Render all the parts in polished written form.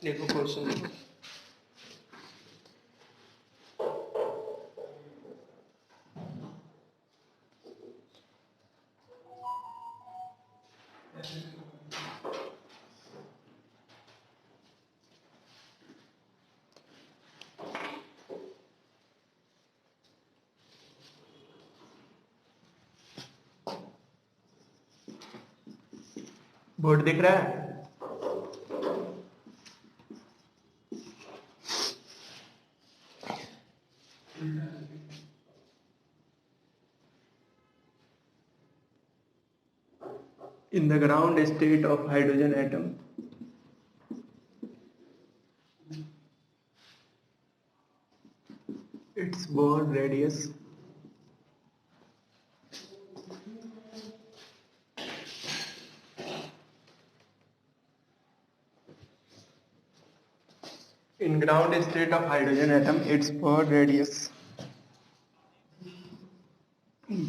देखो क्वेश्चन देखो। बोर्ड दिख रहा है? In the ground state of hydrogen atom, its bond radius in ground state of hydrogen atom, its bond radius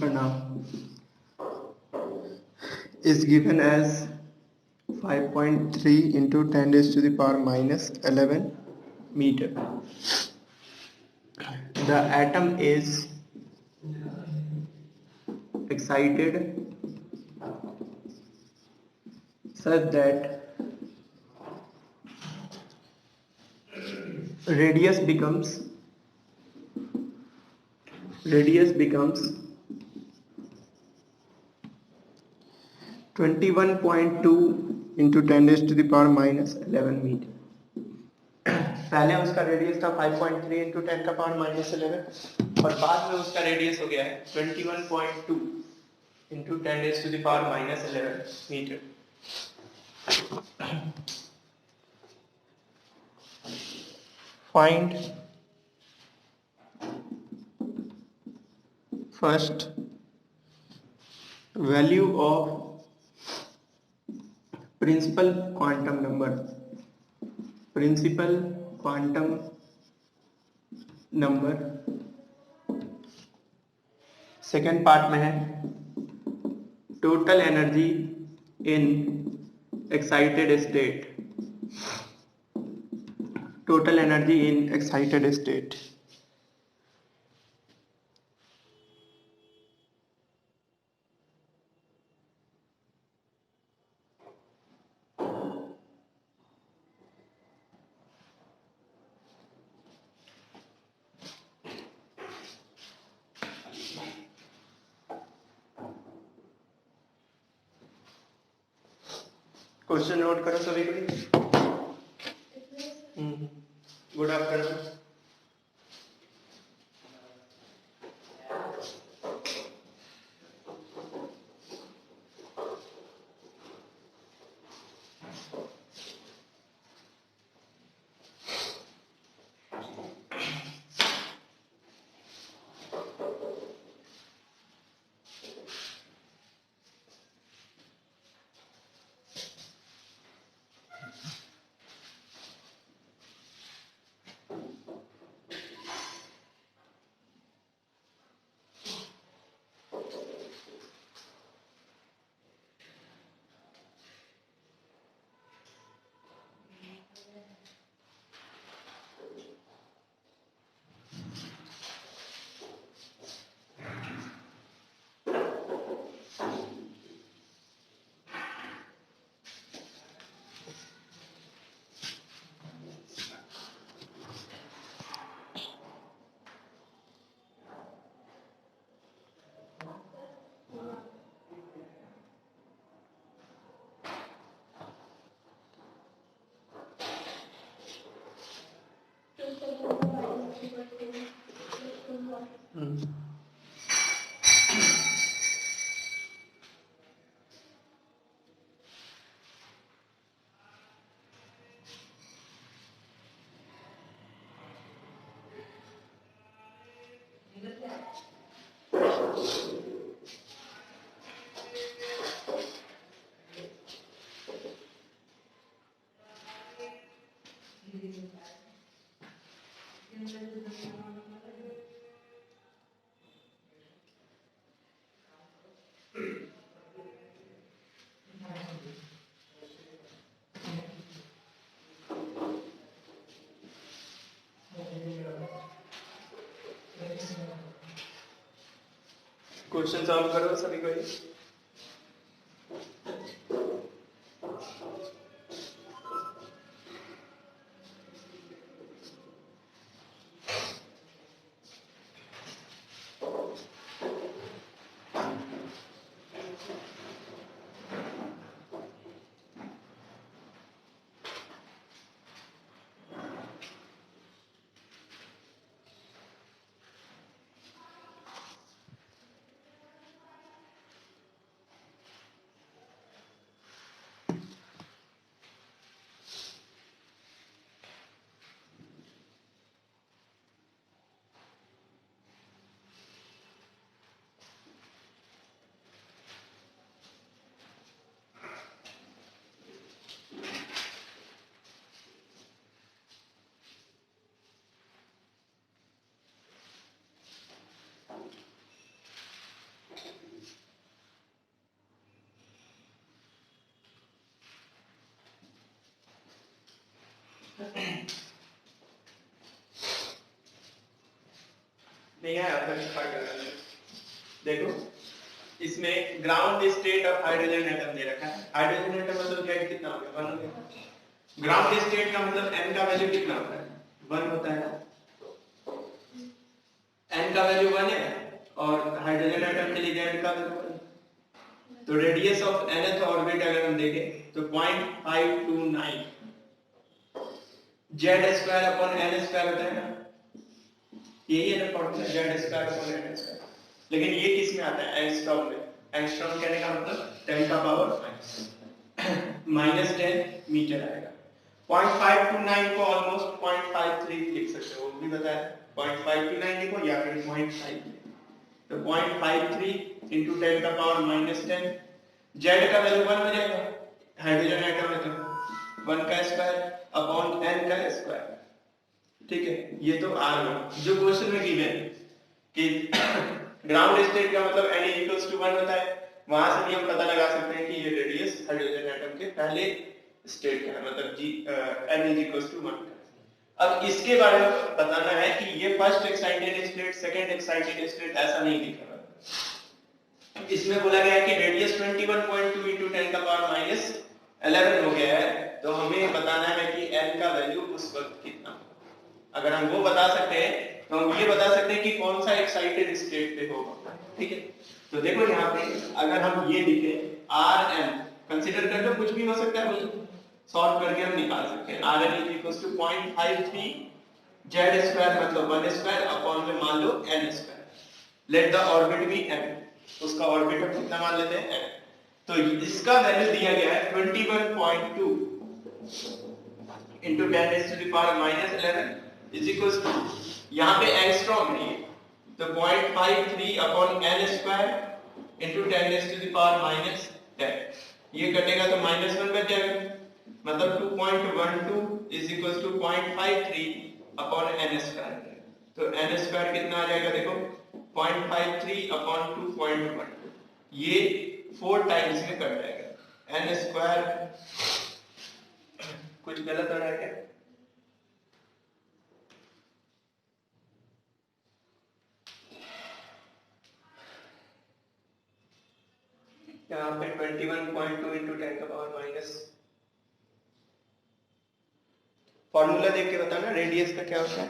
bana is given as 5.3 into 10 raised to the power minus 11 meter. The atom is excited such that radius becomes 21.2 into 10 raised to the power minus 11 meter. पहले उसका radius था 5.3 into 10 का power minus 11 और बाद में उसका radius हो गया है 21.2 into 10 raised to the power minus 11 meter. Find first value of principal quantum number. Principal quantum number second part में है total energy in excited state. Total energy in excited state. Question note करो सभी को. Good afternoon. Question solve करो सभी को। नहीं है देखो, इसमें ground state of hydrogen atom दे रखा है। हाइड्रोजन एटम मतलब क्या, कितना हो गया, 1 हो गया। ग्राउंड स्टेट का मतलब n का वैल्यू कितना होता है, 1 होता है ना। n का वैल्यू 1 है और हाइड्रोजन एटम के लिए z का वैल्यू 1 है। तो रेडियस ऑफ nth ऑर्बिट अगर हम देखें तो 0.529 z² अपॉन n² होता है ना, यही है ना फॉर्मूला, z² अपॉन n²। लेकिन ये किस में आता है, एंगस्ट्रॉम में। एंगस्ट्रॉम कहने का मतलब 10 का पावर -10 मीटर आएगा। 0.529 को ऑलमोस्ट 0.53 लिख सकते हो, वो भी बताया। 0.529 लिखो या फिर 0.5, तो 0.53 into 10 का पावर -10, z का वैल्यू 1 हो जाएगा, हाइड्रोजन एटम है तो 1 का स्क्वायर अपॉन n का स्क्वायर। ठीक है, ये तो R1 जो क्वेश्चन में गिवन कि ग्राउंड स्टेट का मतलब n = 1 होता है, वहां से भी हम पता लगा सकते हैं कि ये रेडियस हाइड्रोजन एटम के पहले स्टेट का है, मतलब n = 1। अब इसके बारे में बताना है कि ये first excited state, second excited state ऐसा नहीं लिखा है। इसमें बोला गया है कि रेडियस 21.2 × 10 का पावर -11 हो गया है, तो हमें बताना है कि n का वैल्यू उस वक्त कितना होगा। अगर हम वो बता सकते हैं तो हम ये बता सकते हैं कि कौन सा एक्साइटेड स्टेट पे होगा। ठीक है, तो देखो यहाँ पे अगर हम ये लिखे Rn, कंसीडर कर लो, कुछ भी हो सकता है, वही सॉल्व करके हम निकाल सकते हैं। Rn = 0.53 z² मतलब 1² अपॉन में मान लो n²। Let the orbit be n, उसका ऑर्बिट हम कितना मान लेते हैं, n। तो इसका वैल्यू दिया गया है 21.2 into 10⁻⁻11 is equals to, यहाँ पे एंगस्ट्रॉम है, तो 0.53 अपॉन n² into 10⁻⁻10, ये कटेगा तो -1 बच जाएगा, मतलब 2.12 is equals to 0.53 upon n²। तो n² कितना आ जाएगा, देखो 0.53 अपॉन 2.12, ये 4 टाइम्स में कट जाएगा। n² कुछ गलत हो रहा है क्या, यहाँ पे 21.2 into 10 का पावर माइनस, फॉर्मूला देख के बताना रेडियस का क्या होता है।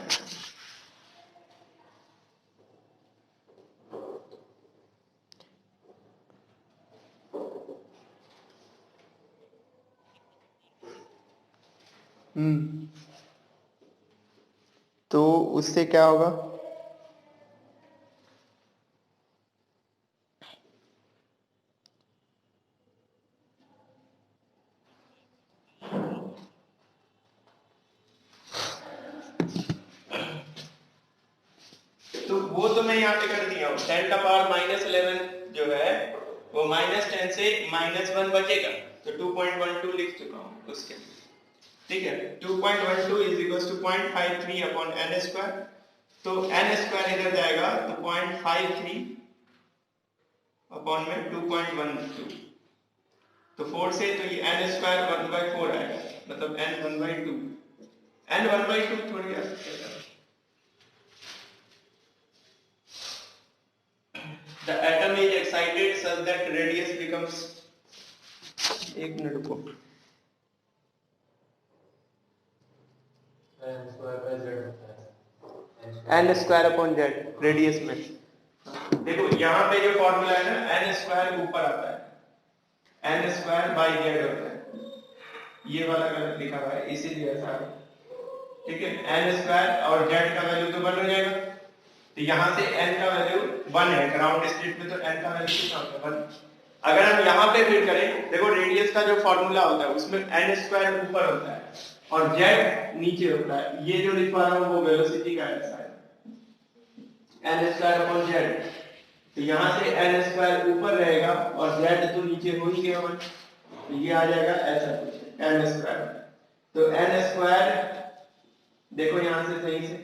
तो उससे क्या होगा, तो वो तो मैं यहाँ पे कर दिया हूँ। 10 का पावर -11 जो है वो -10 से -1 बचेगा, तो 2.12 लिख चुका हूँ उसके। ठीक है, 2.12 is equal to 0.53 upon N square, तो एन स्क्वायर इधर जाएगा तो 0.53 अपॉन में 2.12, तो 4 से तो ये एन स्क्वायर 1/4 आएगा, मतलब एन 1/2, एन 1/2 थोड़ी आ सकता है। The atom is excited such that radius becomes, एक मिनट रुको, N square upon Z radius में, देखो यहाँ पे जो फॉर्मूला है ना, एन स्क्वायर ऊपर आता है, एन स्क्वायर बाई जेड होता है, ये वाला गलत लिखा हुआ है इसीलिए ऐसा है, ठीक है, एन स्क्वायर और जेड का वैल्यू तो 1 हो जाएगा, तो यहाँ से n का वैल्यू 1 है, ग्राउंड स्टेट में तो n का वैल्यू कितना होता है 1। अगर हम यहाँ पे फिर करें, देखो रेडियस का जो फॉर्मूला होता है उसमें n स्क्वायर ऊपर होता है और z नीचे होता है, ये जो लिखवा रहा हूँ वो वेलोसिटी का ऐसा है, n स्क्वायर अपॉन z, तो यहाँ से n स्क्वायर ऊपर रहेगा और z तो नीचे हो ही गया 1, तो ये आ जाएगा ऐसा कुछ n स्क्वायर, तो n स्क्वायर देखो यहाँ से सही से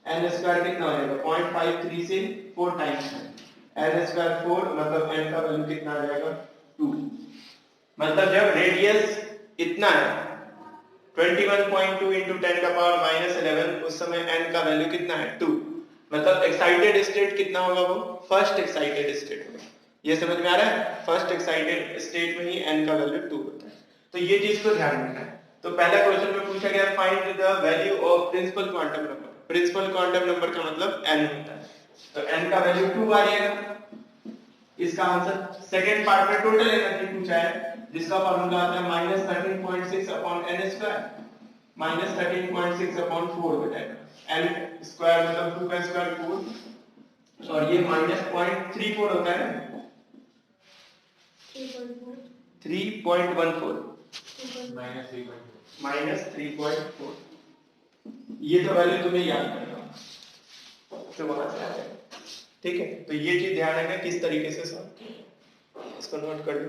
एन स्क्वायर कितना हो जाएगा 0.53 से 4 टाइम्स एन स्क्वायर 4, मतलब एन का वैल्यू कितना आ जाएगा 2, मतलब जब रेडियस इतना है 21.2 इंटू 10 का पावर -11, उस समय एन का वैल्यू कितना है 2, मतलब एक्साइटेड स्टेट कितना होगा वो फर्स्ट एक्साइटेड स्टेट होगा, ये समझ में आ रहा है, फर्स्ट एक्साइटेड स्टेट में ही एन का वैल्यू 2 होता है, तो ये चीज को ध्यान रखना है। तो पहला क्वेश्चन में पूछा गया find the value of principal quantum number, principal quantum number का मतलब n होता है, तो n का वैल्यू 2 आ जाएगा इसका आंसर। सेकंड पार्ट में टोटल एनर्जी पूछा है जिसका फार्मूला आता है -13.6 अपॉन n स्क्वायर, -13.6 अपॉन 4 हो जाएगा, n स्क्वायर मतलब 2 का स्क्वायर 4 और ये -0.34 होता है ना, 3.14 -3.4, ये तो वैल्यू तुम्हें याद करना तो वहां से आ जाएगा, ठीक है, तो ये चीज ध्यान रखना किस तरीके से सॉल्व किया, इसको नोट कर लो।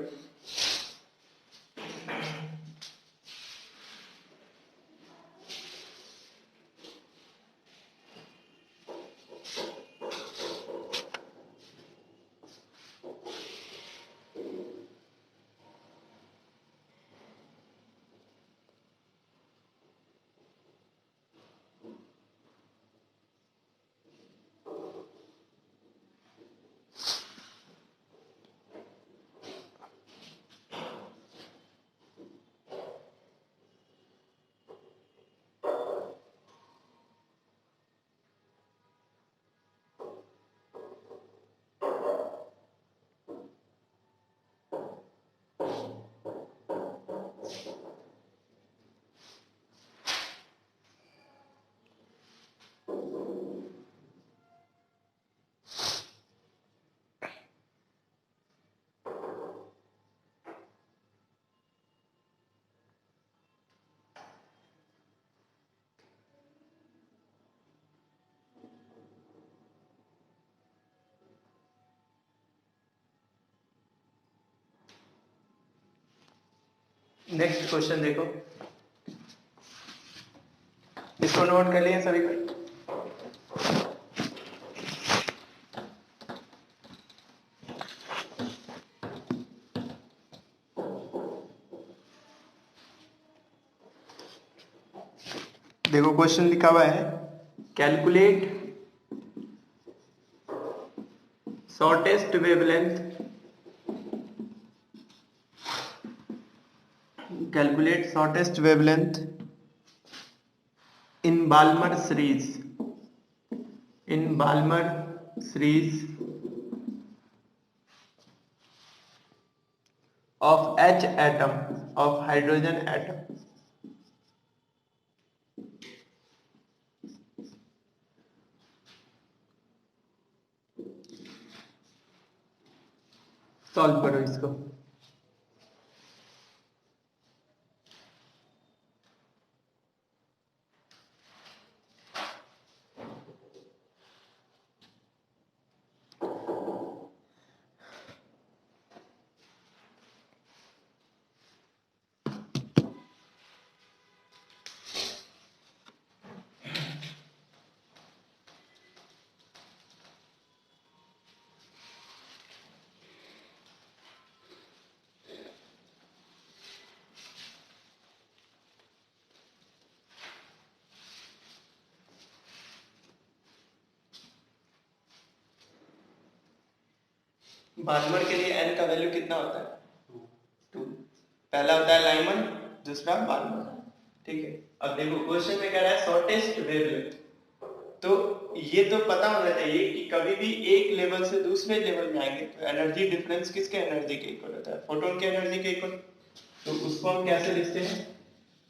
नेक्स्ट क्वेश्चन देखो, इसको नोट कर लिए सभी को। देखो क्वेश्चन लिखा हुआ है calculate shortest wavelength, calculate shortest wavelength in Balmer series, in Balmer series of H atom, of hydrogen atom, solve करो इसको। बाल्मर के लिए n का वैल्यू कितना होता है? 2। पहला होता है लाइमन, दूसरा बाल्मर। ठीक है, अब देखो क्वेश्चन में कह रहा है शॉर्टेस्ट वेवलेंथ, तो ये तो पता होना चाहिए कि कभी भी एक लेवल से दूसरे लेवल में आएंगे तो एनर्जी डिफरेंस किसके एनर्जी के इक्वल होता है? फोटोन के एनर्जी के इक्वल। तो उसको हम कैसे लिखते हैं?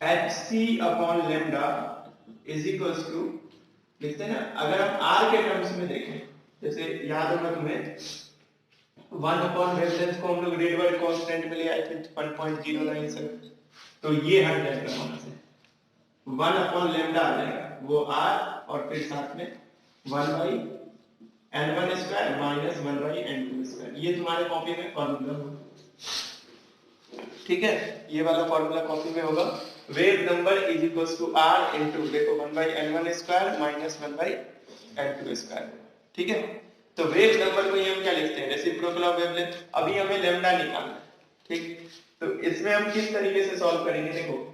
hc upon lambda is equals to, लिखते हैं ना, अगर हम r के टर्म्स में देखें, जैसे याद होगा तुम्हें 1 अपॉन वेवलेंथ को हम लोग रेडबर्ग कांस्टेंट में ले आए थे 1.097, तो ये हट जाएगा वहां से, 1 अपॉन लेमडा आ जाएगा, वो r और फिर साथ में 1 by n1 square minus 1 by n2 square. ये तुम्हारे कॉपी में फॉर्मूला होगा। ठीक है, ये वाला फॉर्मूला कॉपी में होगा, wave number is equals to r into, देखो 1 by n1 square minus 1 by n2 square. ठीक है, तो वेव नंबर को ये हम क्या लिखते हैं? Reciprocal of wavelength. अभी हमें लेमडा निकालना है। ठीक, तो इसमें हम किस तरीके से सॉल्व करेंगे? देखो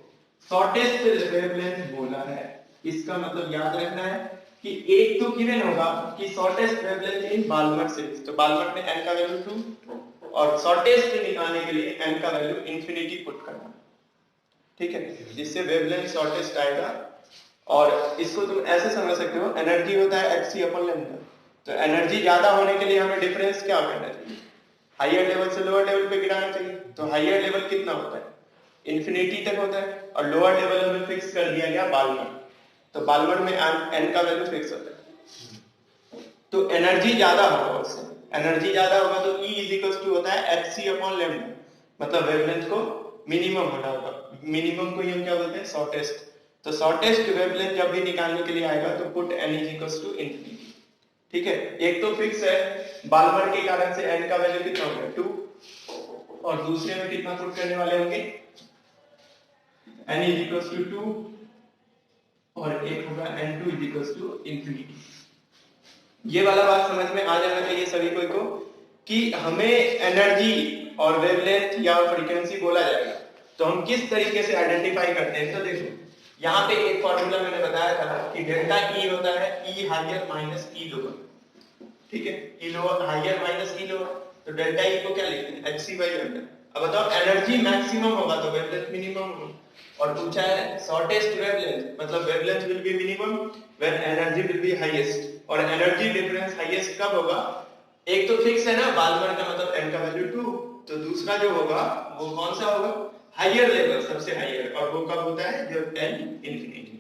शॉर्टेस्ट वेवलेंथ बोला है, इसका मतलब याद रखना है कि एक तो गिवन होगा कि shortest wavelength in Balmer series, तो बाल्मर में n का वैल्यू 2 और शॉर्टेस्ट निकालने के लिए n का वैल्यू इंफिनिटी पुट करना। ठीक है, जिससे वेवलेंथ शॉर्टेस्ट आएगा। और इसको तुम ऐसे समझ सकते हो, एनर्जी होता है hc अपॉन लैम्डा, तो एनर्जी ज्यादा होने के लिए हमें डिफरेंस क्या करना चाहिए? हायर लेवल से लोअर लेवल पे गिराना चाहिए। तो हायर लेवल कितना होता है? इंफिनिटी तक होता है, और लोअर लेवल हमें फिक्स कर दिया गया बाल्मर, तो बाल्मर में n का वैल्यू फिक्स होता है, तो एनर्जी ज्यादा होगा उससे। एनर्जी ज्यादा होगा तो E इज इक्वल टू होता है hc अपॉन लैम्डा, मतलब वेवलेंथ को मिनिमम होना होगा। मिनिमम को हम क्या बोलते हैं? शॉर्टेस्ट। तो शॉर्टेस्ट वेवलेंथ जब भी निकालने के लिए आएगा तो put n is equal to infinity. ठीक है, एक तो फिक्स है बाल्मर के कारण से n का वैल्यू कितना होगा? 2, और दूसरे में कितना पुट करने वाले होंगे? n इज इक्वल टू 2, और एक होगा n2 is equal to infinity. ये वाला बात समझ में आ जाना चाहिए सभी को कि हमें एनर्जी और वेवलेंथ या फ्रीक्वेंसी बोला जाएगा तो हम किस तरीके से आइडेंटिफाई करते हैं। तो देखो यहाँ पे एक फॉर्मूला मैंने बताया था कि डेल्टा ई होता है ई हायर माइनस ई लोअर। ठीक है, ई लोअर हायर माइनस ई लोअर, तो डेल्टा ई को क्या लिखते हैं? hc by lambda. अब बताओ एनर्जी मैक्सिमम होगा तो वेवलेंथ मिनिमम होगा, और पूछा है शॉर्टेस्ट वेवलेंथ, मतलब wavelength will be minimum when energy will be highest, और एनर्जी डिफरेंस हाईएस्ट कब होगा? एक तो फिक्स है ना बाल्मर का मतलब n का वैल्यू 2, तो दूसरा जो होगा वो कौन सा होगा? हायर लेवल, सबसे हायर, और वो कब होता है? जब n इंफिनिटी।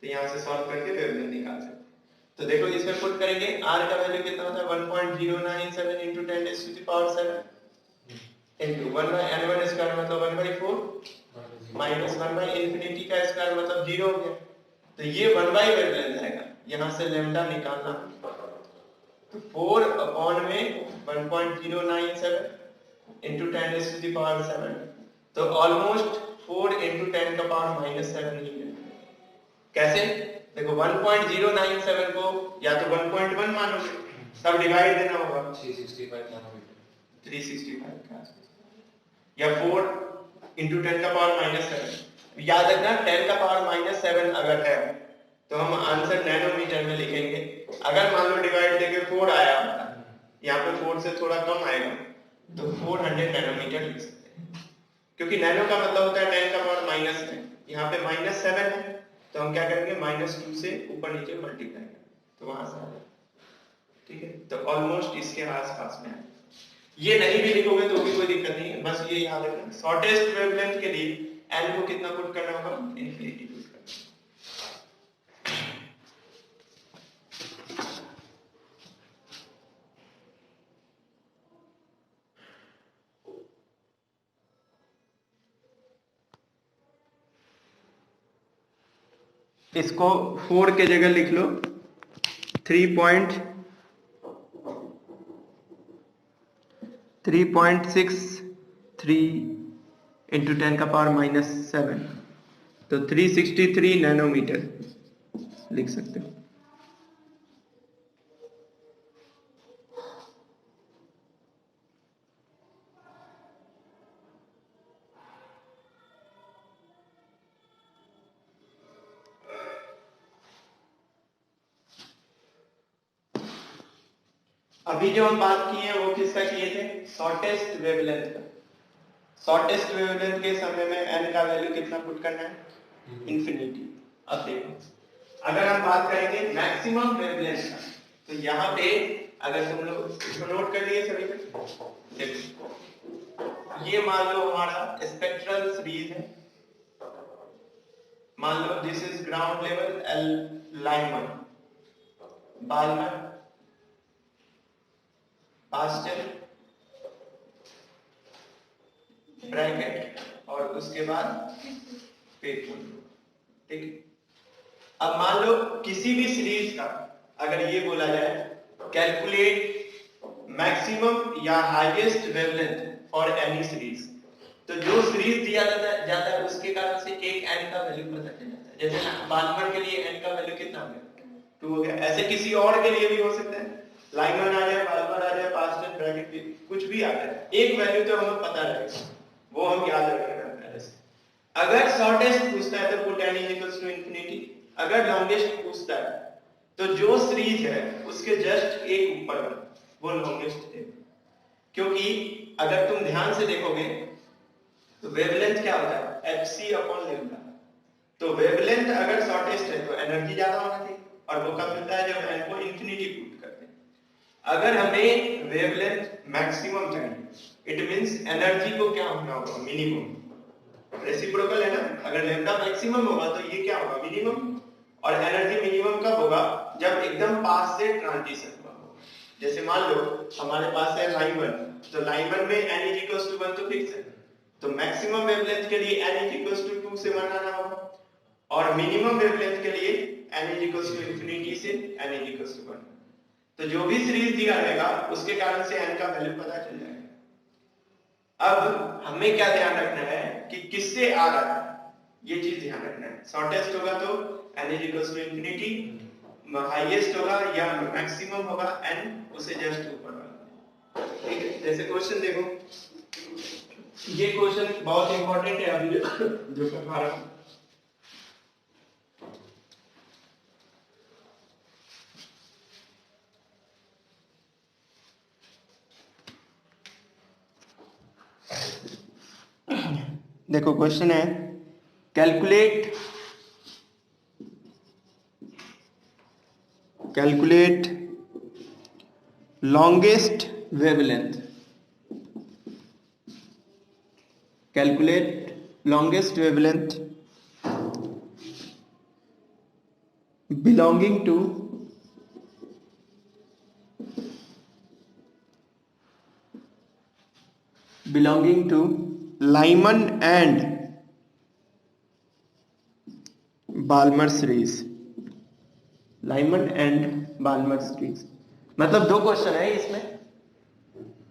तो यहां से सॉल्व करके वेवलेंथ निकाल सकते हैं। तो देखो इसमें पुट करेंगे, r का वैल्यू कितना होता है? 1.097 into 10 raised to the power 7 into 1 by n1 square मतलब 1/4 माइनस 1 by इंफिनिटी का स्क्वायर मतलब 0 हो गया। तो ये 1 by वेवलेंथ आएगा, यहां से लैम्डा निकालना, तो 4 अपॉन में 1.097 into 10 raised to the power 7, तो ऑलमोस्ट 4 into 10 का पावर -7 ही है। कैसे? देखो 1.097 को या तो 1.1 मानोगे, तब डिवाइड देना होगा 365 नैनोमीटर, 365 के आसपास, या 4 into 10 का पावर -7। याद रखना 10 का पावर -7 अगर है तो हम आंसर नैनोमीटर में लिखेंगे। अगर मान लो डिवाइड देके 4 आया, यहाँ पे 4 से थोड़ा कम आएगा तो 400 नैनोमीटर लिख सकते हैं, क्योंकि नैनो का मतलब होता है 10 का पावर -9, यहाँ पे -7 है तो हम क्या करेंगे? -2 से ऊपर नीचे मल्टीप्लाई करेंगे, तो वहां से आ जाएगा। ठीक है, तो ऑलमोस्ट इसके आसपास में है। ये नहीं भी लिखोगे तो भी कोई दिक्कत नहीं है, बस ये याद रखना शॉर्टेस्ट वेवलेंथ के लिए n को कितना पुट करना होगा? इंफिनिटी पुट करना। इसको 4 के जगह लिख लो 3.63 इंटू 10 का पावर -7, तो 363 नैनोमीटर लिख सकते हो। अभी जो हम बात किए हैं वो किसका किए थे, शॉर्टेस्ट वेवलेंथ का। शॉर्टेस्ट वेवलेंथ के समय में n का वैल्यू कितना पुट करना है, इंफिनिटी। अब देखो अगर हम बात करेंगे मैक्सिमम वेवलेंथ का, तो यहाँ पे अगर तुम लोग इसको नोट कर लिए सभी पे, देखो ये मान लो हमारा स्पेक्ट्रल सीरीज है, मान लो this is ground level L Lyman Balmer Paschen Brackett और उसके बाद पेपर, ठीक है। अब मान लो किसी भी सीरीज का अगर ये बोला जाए कैलकुलेट मैक्सिमम या highest wavelength for any series, तो जो सीरीज दिया जाता है उसके कारण से एक n का वैल्यू पता चल जाता है। जैसे बालमर के लिए n का वैल्यू कितना हो गया, 2 हो गया। ऐसे किसी और के लिए भी हो सकता है, लाइनमैन आ जाए, बालमर आ जाए, पास्टल ब्रैकेट कुछ भी आ जाए, एक वैल्यू तो हमें पता रहेगा, वो हम याद रखेंगे पहले से। अगर शॉर्टेस्ट पूछता है तो put n equals to infinity, अगर लॉन्गेस्ट पूछता है तो जो सीरीज है उसके जस्ट एक ऊपर का वो लॉन्गेस्ट है। क्योंकि अगर तुम ध्यान से देखोगे तो वेवलेंथ क्या होता है, एफसी अपॉन लैम्डा। तो वेवलेंथ अगर शॉर्टेस्ट है तो एनर्जी ज्यादा होना चाहिए, और वो कब मिलता है जब n को इंफिनिटी पुट करते हैं। अगर हमें वेवलेंथ मैक्सिमम चाहिए, इट मींस एनर्जी को क्या होना होगा, मिनिमम। रेसिप्रोकल है ना, अगर लैम्डा मैक्सिमम होगा तो ये क्या होगा, मिनिमम। और एनर्जी मिनिमम कब होगा, जब एकदम पास से ट्रांजिशन हुआ। जैसे मान लो हमारे पास है लाइन 1, तो लाइन 1 में n इक्वल्स टू 1 तो फिक्स है, तो मैक्सिमम वेवलेंथ के लिए n इक्वल्स टू 2 से 1 आना होगा, और मिनिमम वेवलेंथ के लिए n इक्वल्स टू इंफिनिटी से n इक्वल्स टू 1। तो जो भी सीरीज दिया रहेगा उसके कारण से n का वैल्यू पता चल जाएगा। अब हमें क्या ध्यान रखना है कि किससे आ रहा है, ये चीज ध्यान रखना है। शॉर्टेस्ट होगा तो n equals to infinity, highest होगा या मैक्सिमम होगा n उसे जस्ट ऊपर वाला, ठीक है। जैसे क्वेश्चन देखो, ये क्वेश्चन बहुत इंपॉर्टेंट है अभी जो करवा रहा हूं। देखो क्वेश्चन है, calculate longest wavelength, calculate longest wavelength belonging to Lyman and Balmer series. Lyman and Balmer series मतलब 2 क्वेश्चन है इसमें,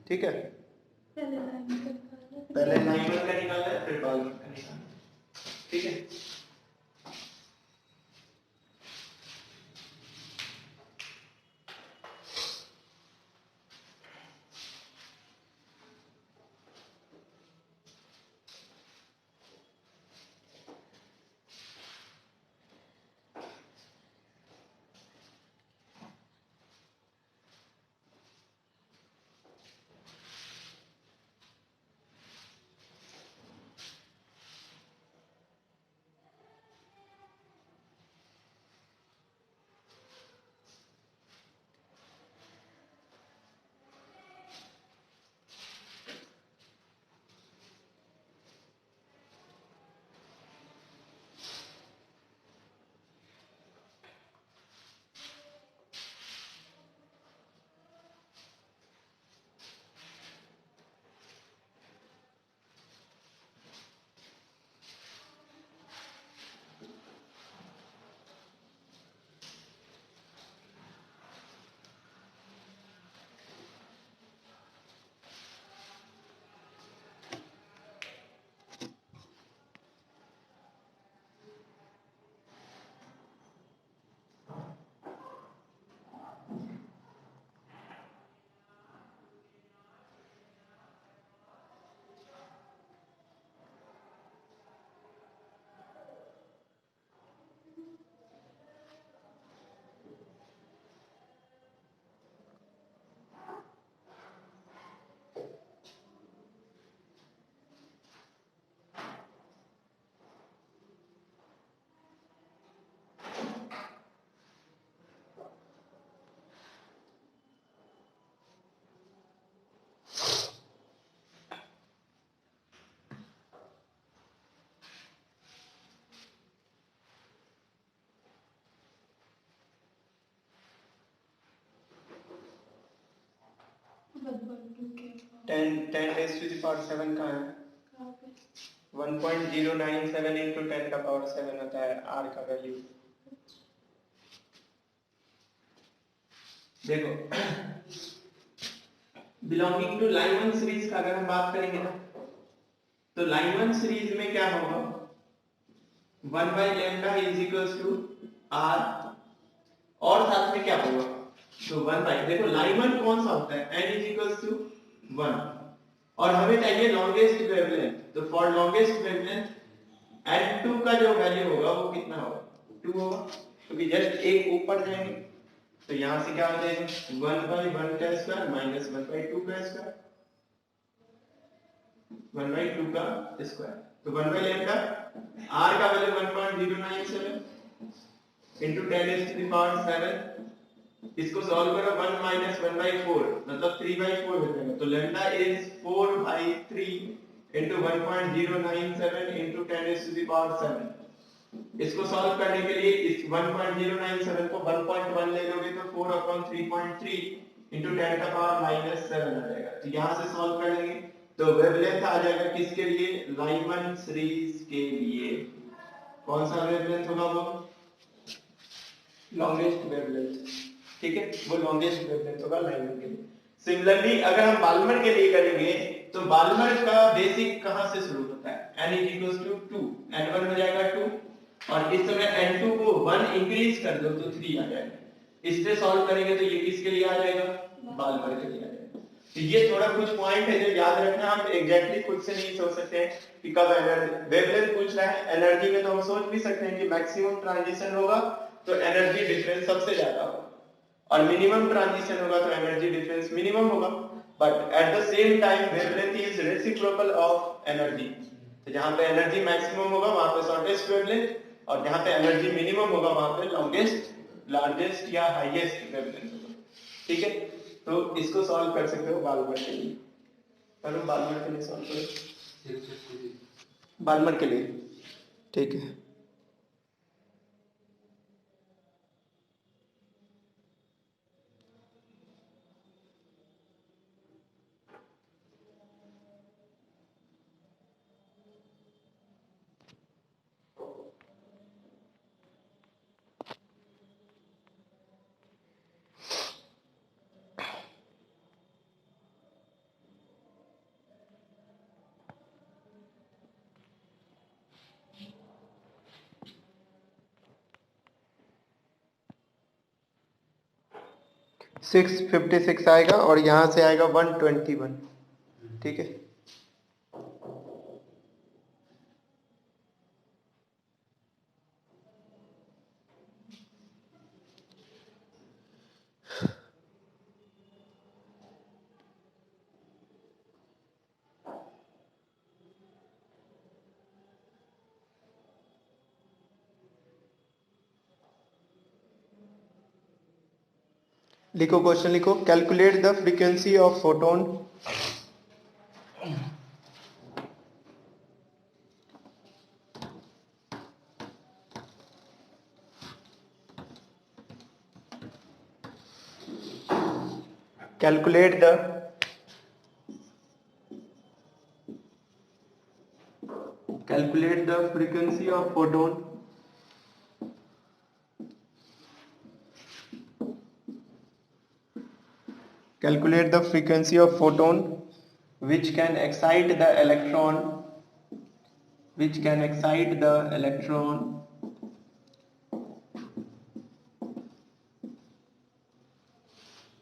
ठीक है। पहले लाइमन का निकालना है फिर बाल्मर का निकालना है, ठीक है। 10 रेज टू द पावर 7 कहाँ है? 1.097 इंटू 10 का पावर 7 होता है आर का वैल्यू। देखो बिलोंगिंग टू लाइमन सीरीज का अगर हम बात करेंगे ना, तो लाइमन सीरीज में क्या होगा, 1 by lambda is equals to R, और साथ में क्या होगा, तो 1 बाई, देखो लाइमन कौन सा होता है, n इज इक्वल्स टू 1, और हमें चाहिए लॉन्गेस्ट वेवलेंथ, तो फॉर लॉन्गेस्ट वेवलेंथ n2 का जो वैल्यू होगा वो कितना होगा, 2 होगा, क्योंकि जस्ट एक ऊपर जाएंगे, तो यहां से क्या हो जाएगा, 1 बाई 1 का स्क्वायर माइनस 1 बाई 2 का स्क्वायर, 1 बाई 2 का स्क्वायर, तो 1 बाई लैम्डा r का value 1.097 into 10 raise to the power 7, इसको सॉल्व करो, 1 माइनस 1 बाई 4 मतलब 3 बाई 4 हो जाएगा, तो lambda is 4 by 3 into 1.097 into 10 raise to the power 7। इसको सॉल्व करने के लिए इस 1.097 को 1.1 ले लोगे तो 4 अपॉन 3.3 इंटू 10 का पावर माइनस 7 आ जाएगा, तो यहां से सॉल्व कर लेंगे, तो वेवलेंथ आ जाएगा किसके लिए, लाइमन सीरीज के लिए, कौन सा वेवलेंथ होगा वो, लॉन्गेस्ट वेवलेंथ, ठीक है, वो लॉन्गेस्ट वेवलेंथ होगा लाइमन के लिए। सिमिलरली अगर हम बाल्मर के लिए करेंगे, तो बाल्मर का बेसिक कहां से शुरू होता है, n is equals to 2, n1 हो जाएगा 2, और इस समय n2 को 1 इंक्रीज कर दो तो 3 आ जाएगा, इससे सॉल्व करेंगे तो ये किसके लिए आ जाएगा, बाल्मर के लिए आ जाएगा। तो ये थोड़ा कुछ पॉइंट है जो याद रखना, हम एग्जैक्टली खुद से नहीं सोच सकते हैं कि कब एनर्जी वेवलेंथ पूछ रहा है, एनर्जी में तो हम सोच भी सकते हैं कि मैक्सिमम ट्रांजिशन होगा तो एनर्जी डिफरेंस सबसे ज्यादा होगा, और मिनिमम ट्रांजिशन होगा तो एनर्जी डिफरेंस मिनिमम होगा, but at the same time wavelength is reciprocal of energy, तो जहां पे एनर्जी मैक्सिमम होगा वहां पे शॉर्टेस्ट वेवलेंथ, और जहां पे एनर्जी मिनिमम होगा वहां पे लॉन्गेस्ट, लार्जेस्ट या हाईएस्ट वेवलेंथ होगा, ठीक है। तो इसको सॉल्व कर सकते हो बाल्मर के लिए, चलो बाल्मर के लिए सॉल्व करो, बाल्मर के लिए, ठीक है। सिक्स 56 आएगा और यहाँ से आएगा 121, ठीक है। लिखो क्वेश्चन लिखो, calculate the frequency of photon calculate the frequency of photon which can excite the electron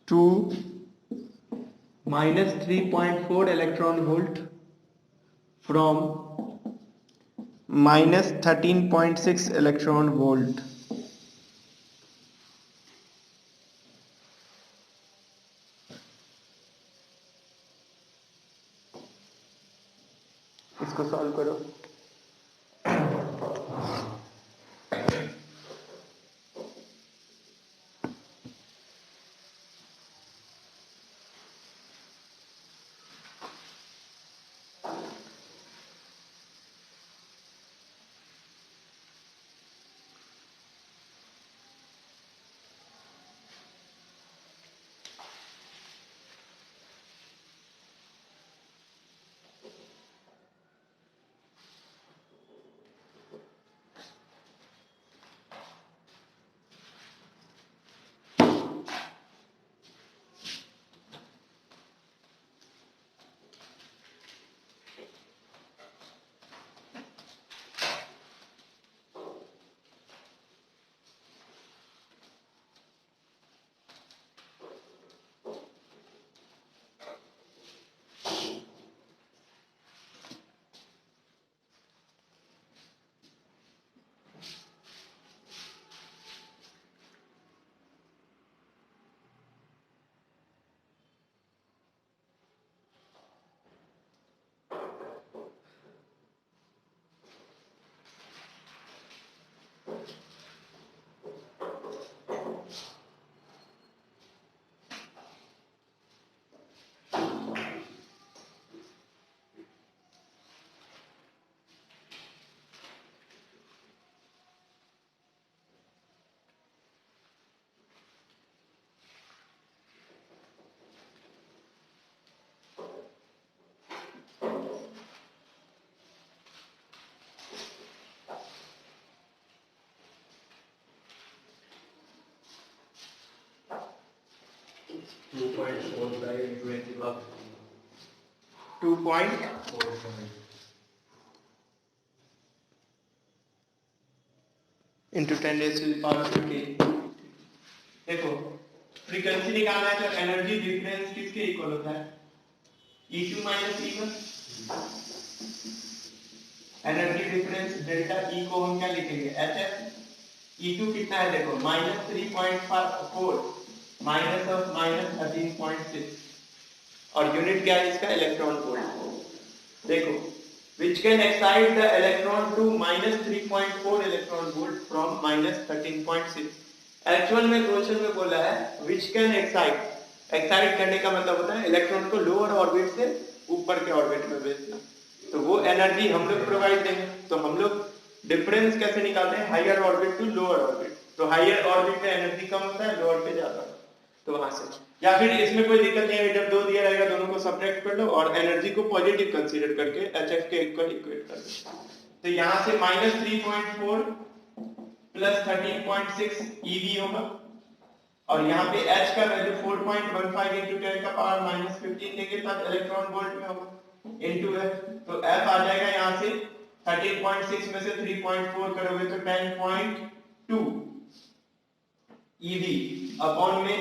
to minus 3.4 electron volt from minus 13.6 electron volt. इसको सॉल्व करो। इंटू 10⁻⁵. देखो फ्रीक्वेंसी निकालना है तो एनर्जी डिफरेंस किसके इक्वल होता है? E2 minus E1. Energy difference delta E को हम क्या लिखेंगे? HF. E2 कितना है देखो -3.4 माइनस ऑफ -13.6 और यूनिट क्या है इसका? Electron volt. देखो which can excite the electron to -3.4 electron volt from -13.6. Actual में क्वेश्चन में बोला है which can excite करने का मतलब होता है इलेक्ट्रॉन को लोअर ऑर्बिट से ऊपर के ऑर्बिट में भेजना. तो वो एनर्जी हम लोग प्रोवाइड देंगे. तो हम लोग डिफरेंस कैसे निकालते हैं? Higher orbit to lower orbit. तो हायर ऑर्बिट में एनर्जी कम होता है, लोअर पे ज्यादा. तो वहां से या फिर इसमें कोई दिक्कत नहीं है, जब दो दिया रहेगा दोनों को सब्ट्रैक्ट कर लो और एनर्जी को पॉजिटिव कंसीडर करके HF के इक्वल इक्वेट कर दो. तो यहाँ से -3.4 प्लस 13.6 EV होगा और यहाँ पे H का वैल्यू 4.15 इंटू 10⁻⁻15 देंगे तब इलेक्ट्रॉन वोल्ट में होगा इंटू F. तो F आ जाएगा यहाँ से 13.6 में से 3.4 करोगे तो 10.2 EV अपॉन में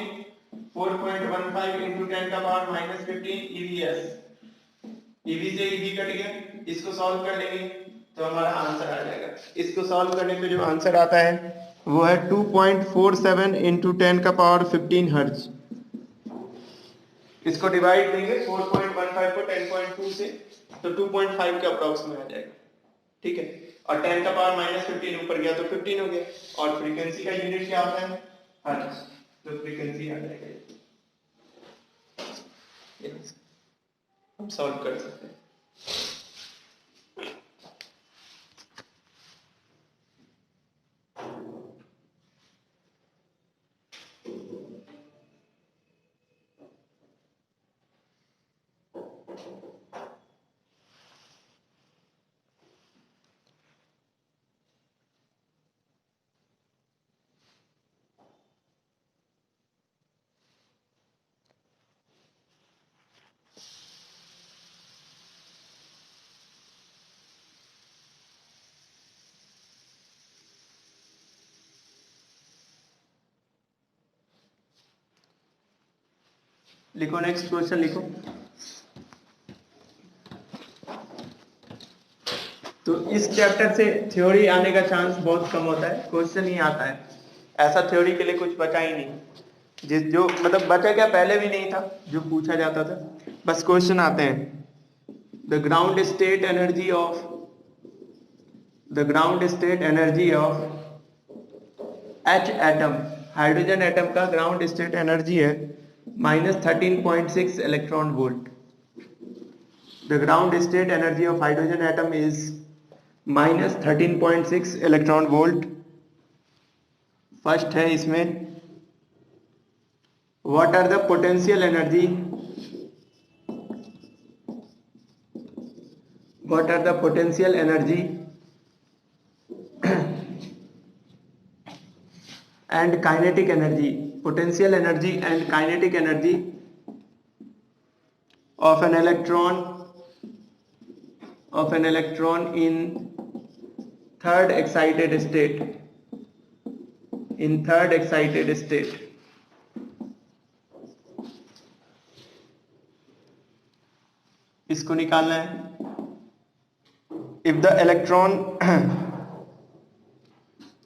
4.15 इंटू 10⁻⁻15 EVS. EV से EV कट गया, इसको सॉल्व कर लेंगे तो हमारा आंसर आ जाएगा. इसको सॉल्व करने पे जो आंसर आता है वो है 2.47 इंटू 10⁻15 हर्ट्ज. इसको डिवाइड देंगे 4.15 को 10.2 से तो 2.5 के अप्रॉक्स में आ जाएगा. ठीक है. और 10⁻⁻15 ऊपर गया तो 15 हो गया और फ्रीक्वेंसी का यूनिट क्या होता है? हर्ट्ज. तो फ्रीक्वेंसी आ जाएगा. हम सॉल्व कर सकते हैं. लिखो नेक्स्ट क्वेश्चन लिखो. तो इस चैप्टर से थ्योरी आने का चांस बहुत कम होता है, क्वेश्चन ही आता है. ऐसा थ्योरी के लिए कुछ बचा ही नहीं, जो मतलब बचा क्या पहले भी नहीं था जो पूछा जाता था, बस क्वेश्चन आते हैं. The ground state energy of H atom, hydrogen atom का ग्राउंड स्टेट एनर्जी है -13.6 electron volt. The ground state energy of hydrogen atom is -13.6 electron volt. First है इसमें what are the potential energy and kinetic energy, potential energy and kinetic energy of an electron in third excited state. इसको निकालना है.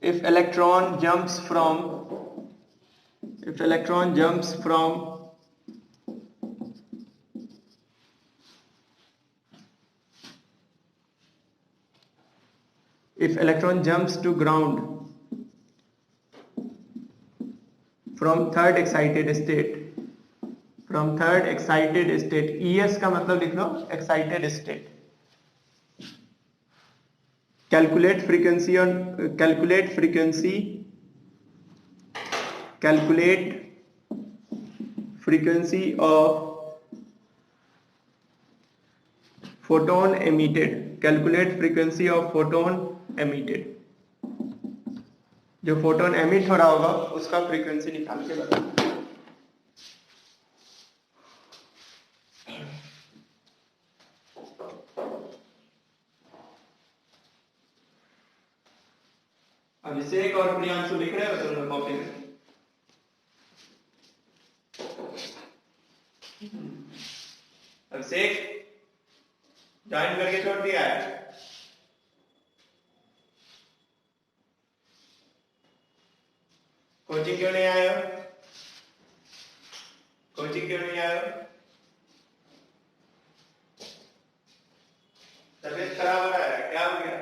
If electron jumps from to ground from third excited state, ES का मतलब लिख लो excited state. Calculate frequency of photon emitted. जो photon emit हो रहा होगा उसका फ्रीक्वेंसी निकाल के बताओ. अभिषेक और प्रियांशु लिख रहे हो तुम लोग कॉपी में? अभिषेक ज्वाइन करके छोड़ दिया है? कोचिंग क्यों नहीं आए हो? कोचिंग क्यों नहीं आए हो? तबीयत खराब हो रहा है, क्या हो गया?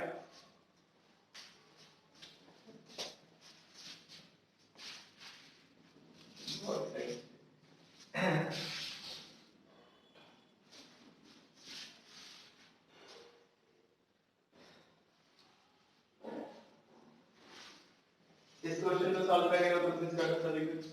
बहुत सही। इस क्वेश्चन को सॉल्व करेगा तो प्लीज कर दो सभी कुछ।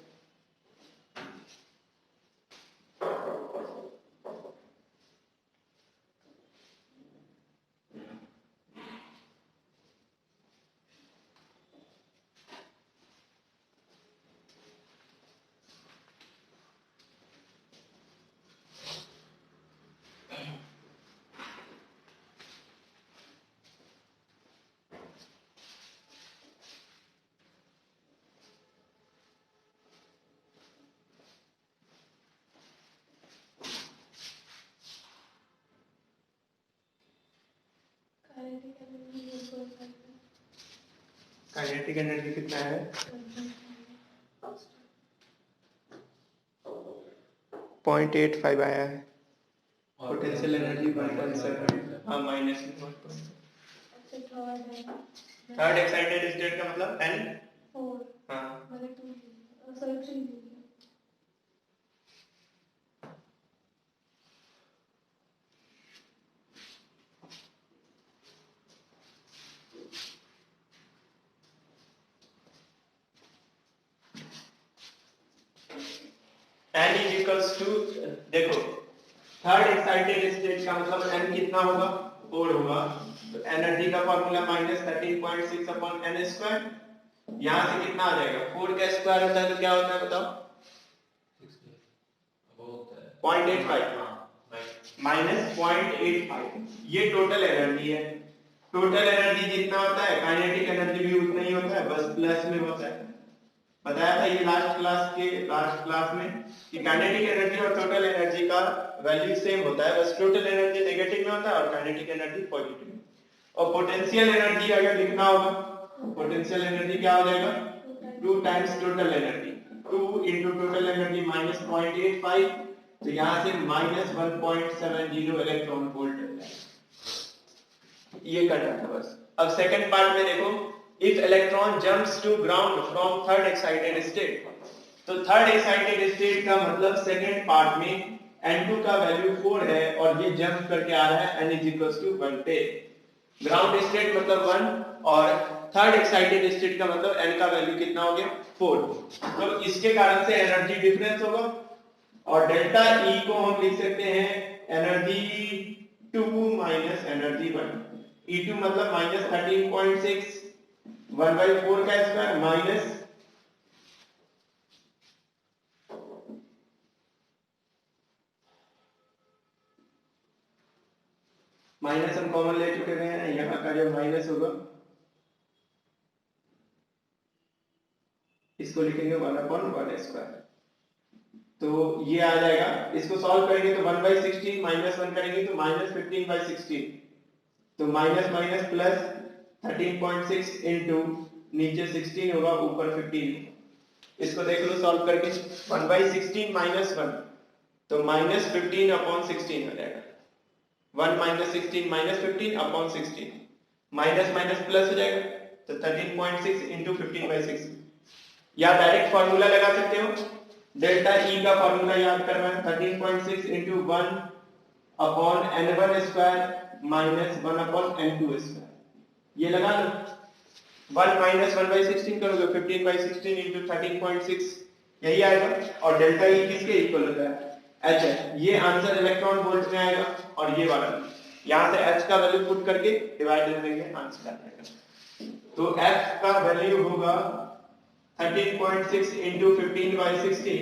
काइनेटिक एनर्जी कितना है? 0.85 आया है। Potential energy 1.7। हाँ माइनस में 1.7। थर्ड एक्साइटेड स्टेट का मतलब N4। हाँ N इज इक्वल्स टू, देखो थर्ड एक्साइटेड स्टेट का मतलब N कितना होगा? 4 होगा। तो एनर्जी का फॉर्मूला -13.6 अपॉन n स्क्वायर। यहां से कितना आ जाएगा? 4 का स्क्वायर होता है तो क्या होता है बताओ? 0.85 -0.85। ये टोटल एनर्जी है। टोटल एनर्जी जितना होता है काइनेटिक एनर्जी भी उतना ही होता है, बस प्लस में होता है। बताया था ये लास्ट क्लास में कि काइनेटिक एनर्जी और टोटल एनर्जी का वैल्यू सेम होता है, बस टोटल एनर्जी नेगेटिव में होता है और काइनेटिक एनर्जी पॉजिटिव में। और पोटेंशियल एनर्जी अगर लिखना होगा, पोटेंशियल एनर्जी क्या हो जाएगा? 2 times total energy. 2 into total energy -0.85, तो यहां से -1.70 इलेक्ट्रॉन वोल्ट है। ये करना था बस। अब सेकंड पार्ट में देखो, if electron jumps to ground from third excited state, तो थर्ड एक्साइटेड स्टेट का मतलब सेकंड पार्ट में N2 का वैल्यू 4 है और ये जंप करके आ रहा है N = 1 पे। ग्राउंड स्टेट मतलब 1 और थर्ड एक्साइटेड स्टेट का मतलब N का वैल्यू कितना हो गया? 4। तो इसके कारण से एनर्जी डिफरेंस होगा और डेल्टा E को हम लिख सकते हैं एनर्जी 2 माइनस एनर्जी 1। E2 मतलब -13.6 1/4 का स्क्वायर माइनस हम कॉमन ले चुके हैं, यहाँ का जो माइनस होगा इसको लिखेंगे 1/1 स्क्वायर। तो ये आ जाएगा, इसको सॉल्व करेंगे तो 1/16 -1 करेंगे तो -15/16, तो माइनस माइनस प्लस 13.6 इंटू नीचे 16 होगा ऊपर 15। इसको देख लो सॉल्व करके, 1/16 -1 तो -15/16 हो जाएगा। 1 - 16 -15/16, माइनस माइनस प्लस हो जाएगा तो 13.6 इंटू 15/6। या डायरेक्ट फॉर्मूला लगा सकते हो, डेल्टा E का फॉर्मूला याद करना है 13.6 into 1/n1 square minus 1/n2 square. ये लगा लो, 1 - 1/16 करोगे 15/16 इंटू 13.6 यही आएगा। और डेल्टा E किसके इक्वल होता है? H है। ये आंसर इलेक्ट्रॉन वोल्ट में आएगा और ये वाला यहां से H का वैल्यू पुट करके डिवाइड कर देंगे, आंसर आ जाएगा। तो F का वैल्यू होगा 13.6 इंटू 15/16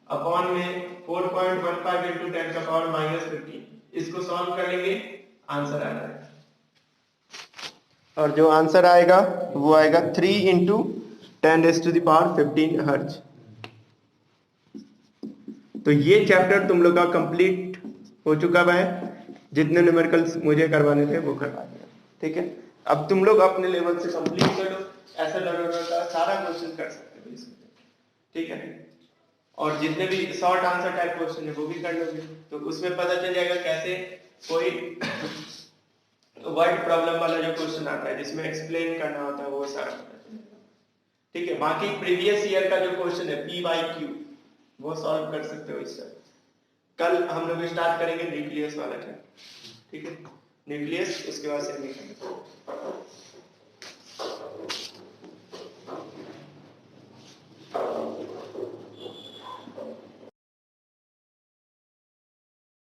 अपॉन में 4.15 इंटू 10⁻⁻15। इसको सॉल्व कर लेंगे, आंसर आ जाएगा। और जो आंसर आएगा वो आएगा 3 इंटू 10⁻15 हर्ज। तो ये चैप्टर तुम लोग का कंप्लीट हो चुका है। जितने न्यूमेरिकल्स मुझे करवाने थे वो करवा दिया, ठीक है। अब तुम लोग अपने लेवल से कंप्लीट कर लो, ऐसा लर्नर का सारा क्वेश्चन कर सकते हो इसमें, ठीक है। और जितने भी शॉर्ट आंसर टाइप क्वेश्चन है वो भी कर लोगे, तो उसमें पता चल जाएगा कैसे कोई वर्ड प्रॉब्लम वाला जो क्वेश्चन आता है जिसमें एक्सप्लेन करना होता है वो सारा पता चलेगा, ठीक है। बाकी प्रीवियस ईयर का जो क्वेश्चन है PYQ वो सॉल्व कर सकते हो इससे। कल हम लोग स्टार्ट करेंगे न्यूक्लियस वाला क्या, ठीक है। न्यूक्लियस उसके बाद से